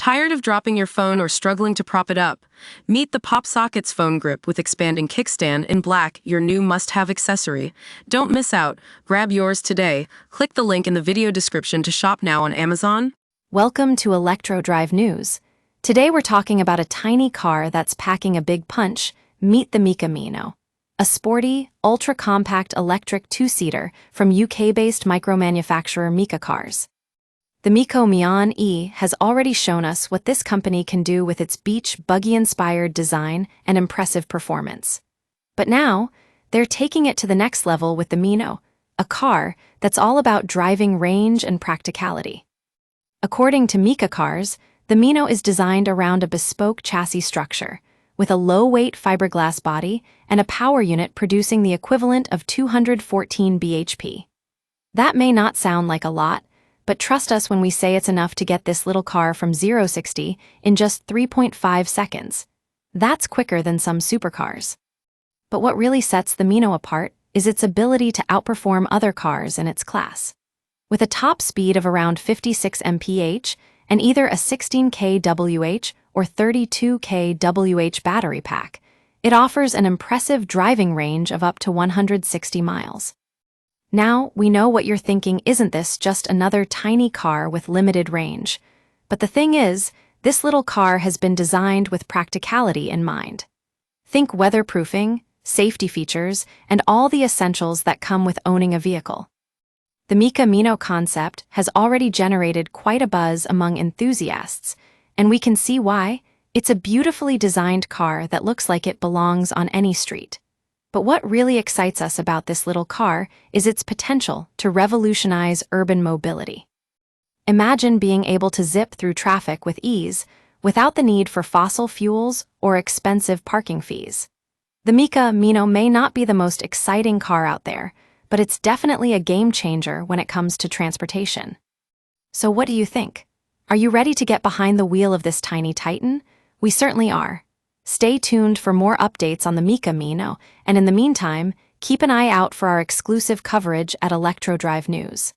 Tired of dropping your phone or struggling to prop it up? Meet the Pop Sockets phone grip with expanding kickstand in black, your new must-have accessory. Don't miss out. Grab yours today. Click the link in the video description to shop now on Amazon. Welcome to Electro Drive News. Today we're talking about a tiny car that's packing a big punch. Meet the Mika Mino, a sporty, ultra-compact electric two-seater from UK-based micro-manufacturer Mika Cars. The Mika Mino E has already shown us what this company can do with its beach buggy-inspired design and impressive performance. But now, they're taking it to the next level with the Mino, a car that's all about driving range and practicality. According to Mika Cars, the Mino is designed around a bespoke chassis structure, with a low-weight fiberglass body and a power unit producing the equivalent of 214 bhp. That may not sound like a lot, but trust us when we say it's enough to get this little car from 0-60 in just 3.5 seconds. That's quicker than some supercars. But what really sets the Mino apart is its ability to outperform other cars in its class. With a top speed of around 56 mph and either a 16 kWh or 32 kWh battery pack, it offers an impressive driving range of up to 160 miles. Now, we know what you're thinking, isn't this just another tiny car with limited range? But the thing is, this little car has been designed with practicality in mind. Think weatherproofing, safety features, and all the essentials that come with owning a vehicle. The Mika Mino concept has already generated quite a buzz among enthusiasts, and we can see why. It's a beautifully designed car that looks like it belongs on any street. But what really excites us about this little car is its potential to revolutionize urban mobility. Imagine being able to zip through traffic with ease, without the need for fossil fuels or expensive parking fees. The Mika Mino may not be the most exciting car out there, but it's definitely a game changer when it comes to transportation. So what do you think? Are you ready to get behind the wheel of this tiny titan? We certainly are. Stay tuned for more updates on the Mika Mino, and in the meantime, keep an eye out for our exclusive coverage at Electro Drive News.